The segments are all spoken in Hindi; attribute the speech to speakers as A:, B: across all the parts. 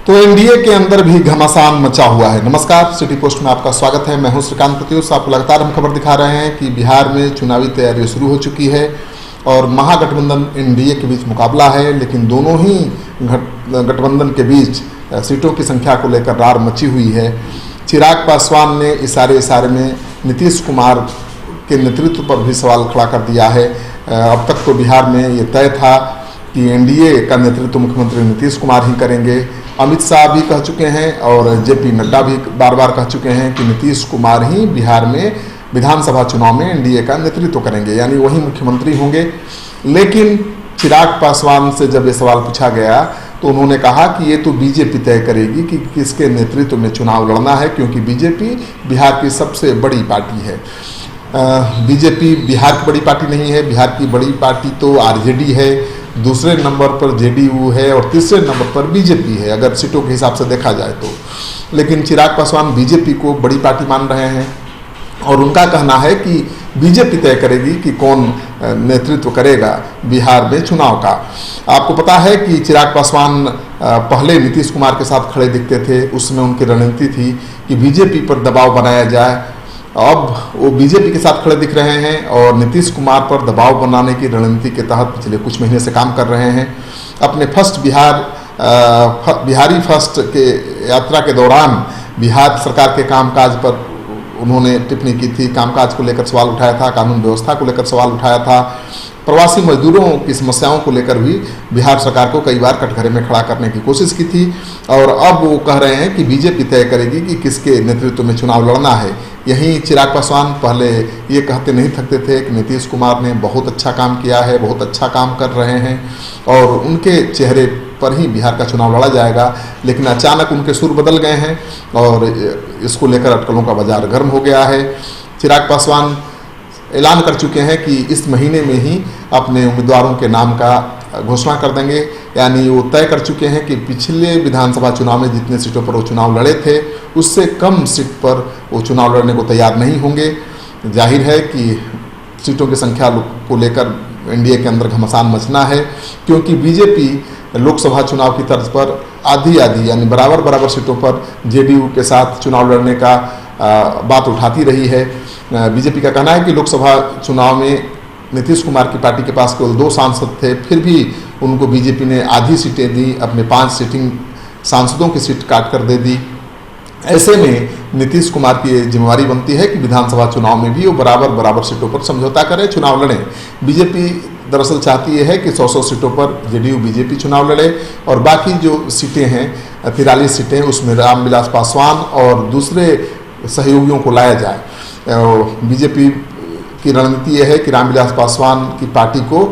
A: तो एनडीए के अंदर भी घमासान मचा हुआ है। नमस्कार, सिटी पोस्ट में आपका स्वागत है। मैं हूं श्रीकांत प्रत्युष। आपको लगातार हम खबर दिखा रहे हैं कि बिहार में चुनावी तैयारी शुरू हो चुकी है और महागठबंधन एनडीए के बीच मुकाबला है, लेकिन दोनों ही गठबंधन के बीच सीटों की संख्या को लेकर रार मची हुई है। चिराग पासवान ने इशारे में नीतीश कुमार के नेतृत्व पर भी सवाल खड़ा कर दिया है। अब तक तो बिहार में ये तय था कि एनडीए का नेतृत्व मुख्यमंत्री नीतीश कुमार ही करेंगे। अमित शाह भी कह चुके हैं और जेपी नड्डा भी बार बार कह चुके हैं कि नीतीश कुमार ही बिहार में विधानसभा चुनाव में एनडीए का नेतृत्व करेंगे, यानी वही मुख्यमंत्री होंगे। लेकिन चिराग पासवान से जब ये सवाल पूछा गया तो उन्होंने कहा कि ये तो बीजेपी तय करेगी कि किसके नेतृत्व में चुनाव लड़ना है, क्योंकि बीजेपी बिहार की सबसे बड़ी पार्टी है। बीजेपी बिहार की बड़ी पार्टी नहीं है, बिहार की बड़ी पार्टी तो आरजेडी है, दूसरे नंबर पर जेडीयू है और तीसरे नंबर पर बीजेपी है, अगर सीटों के हिसाब से देखा जाए तो। लेकिन चिराग पासवान बीजेपी को बड़ी पार्टी मान रहे हैं और उनका कहना है कि बीजेपी तय करेगी कि कौन नेतृत्व करेगा बिहार में चुनाव का। आपको पता है कि चिराग पासवान पहले नीतीश कुमार के साथ खड़े दिखते थे, उसमें उनकी रणनीति थी कि बीजेपी पर दबाव बनाया जाए। अब वो बीजेपी के साथ खड़े दिख रहे हैं और नीतीश कुमार पर दबाव बनाने की रणनीति के तहत पिछले कुछ महीने से काम कर रहे हैं। अपने बिहारी फर्स्ट के यात्रा के दौरान बिहार सरकार के कामकाज पर उन्होंने टिप्पणी की थी, कामकाज को लेकर सवाल उठाया था, कानून व्यवस्था को लेकर सवाल उठाया था, प्रवासी मजदूरों की समस्याओं को लेकर भी बिहार सरकार को कई बार कटघरे में खड़ा करने की कोशिश की थी। और अब वो कह रहे हैं कि बीजेपी तय करेगी कि किसके नेतृत्व में चुनाव लड़ना है। यहीं चिराग पासवान पहले ये कहते नहीं थकते थे कि नीतीश कुमार ने बहुत अच्छा काम किया है, बहुत अच्छा काम कर रहे हैं और उनके चेहरे पर ही बिहार का चुनाव लड़ा जाएगा। लेकिन अचानक उनके सुर बदल गए हैं और इसको लेकर अटकलों का बाजार गर्म हो गया है। चिराग पासवान ऐलान कर चुके हैं कि इस महीने में ही अपने उम्मीदवारों के नाम का घोषणा कर देंगे, यानी वो तय कर चुके हैं कि पिछले विधानसभा चुनाव में जितने सीटों पर वो चुनाव लड़े थे उससे कम सीट पर वो चुनाव लड़ने को तैयार नहीं होंगे। जाहिर है कि सीटों की संख्या को लेकर एनडीए के अंदर घमासान मचना है, क्योंकि बीजेपी लोकसभा चुनाव की तर्ज पर आधी यानी बराबर सीटों पर जेडीयू के साथ चुनाव लड़ने का बात उठाती रही है। बीजेपी का कहना है कि लोकसभा चुनाव में नीतीश कुमार की पार्टी के पास केवल 2 सांसद थे, फिर भी उनको बीजेपी ने आधी सीटें दी, अपने 5 सिटिंग सांसदों की सीट काट कर दे दी। ऐसे में नीतीश कुमार की जिम्मेवारी बनती है कि विधानसभा चुनाव में भी वो बराबर सीटों पर समझौता करें, चुनाव लड़ें। बीजेपी दरअसल चाहती है कि 100 सीटों पर जेडीयू बीजेपी चुनाव लड़े और बाकी जो सीटें हैं 43 सीटें उसमें रामविलास पासवान और दूसरे सहयोगियों को लाया जाए। बीजेपी की रणनीति यह है कि रामविलास पासवान की पार्टी को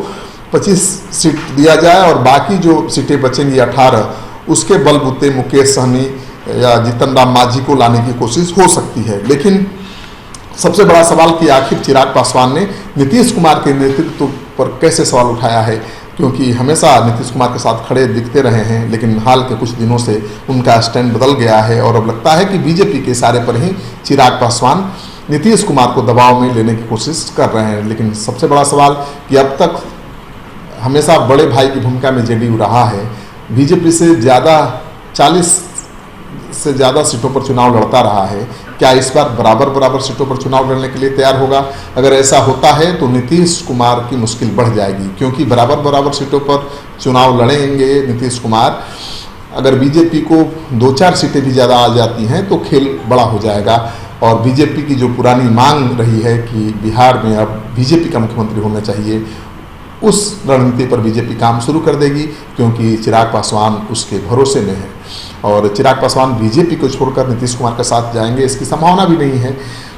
A: 25 सीट दिया जाए और बाकी जो सीटें बचेंगी 18 उसके बलबूते मुकेश सहनी या जीतन राम मांझी को लाने की कोशिश हो सकती है। लेकिन सबसे बड़ा सवाल कि आखिर चिराग पासवान ने नीतीश कुमार के नेतृत्व पर कैसे सवाल उठाया है, क्योंकि हमेशा नीतीश कुमार के साथ खड़े दिखते रहे हैं, लेकिन हाल के कुछ दिनों से उनका स्टैंड बदल गया है और अब लगता है कि बीजेपी के इशारे पर ही चिराग पासवान नीतीश कुमार को दबाव में लेने की कोशिश कर रहे हैं। लेकिन सबसे बड़ा सवाल कि अब तक हमेशा बड़े भाई की भूमिका में जेडीयू रहा है, बीजेपी से 40 से ज़्यादा सीटों पर चुनाव लड़ता रहा है, क्या इस बार बराबर सीटों पर चुनाव लड़ने के लिए तैयार होगा? अगर ऐसा होता है तो नीतीश कुमार की मुश्किल बढ़ जाएगी, क्योंकि बराबर सीटों पर चुनाव लड़ेंगे नीतीश कुमार। अगर बीजेपी को 2-4 सीटें भी ज़्यादा आ जाती हैं तो खेल बड़ा हो जाएगा और बीजेपी की जो पुरानी मांग रही है कि बिहार में अब बीजेपी का मुख्यमंत्री होना चाहिए, उस रणनीति पर बीजेपी काम शुरू कर देगी, क्योंकि चिराग पासवान उसके भरोसे में है और चिराग पासवान बीजेपी को छोड़कर नीतीश कुमार के साथ जाएंगे इसकी संभावना भी नहीं है।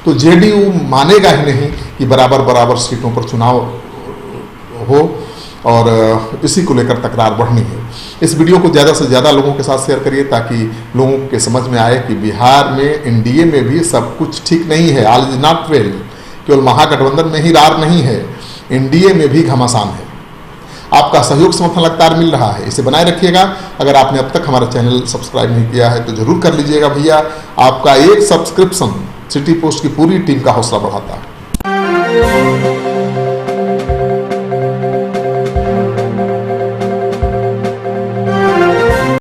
A: तो जेडीयू मानेगा ही नहीं कि बराबर सीटों पर चुनाव हो और इसी को लेकर तकरार बढ़नी है। इस वीडियो को ज़्यादा से ज़्यादा लोगों के साथ शेयर करिए ताकि लोगों के समझ में आए कि बिहार में एनडीए में भी सब कुछ ठीक नहीं है, ऑल इज नॉट वेल। केवल महागठबंधन में ही रार नहीं है, एनडीए में भी घमासान है। आपका सहयोग समर्थन लगातार मिल रहा है, इसे बनाए रखिएगा। अगर आपने अब तक हमारा चैनल सब्सक्राइब नहीं किया है तो जरूर कर लीजिएगा भैया। आपका एक सब्सक्रिप्शन सिटी पोस्ट की पूरी टीम का हौसला बढ़ाता है।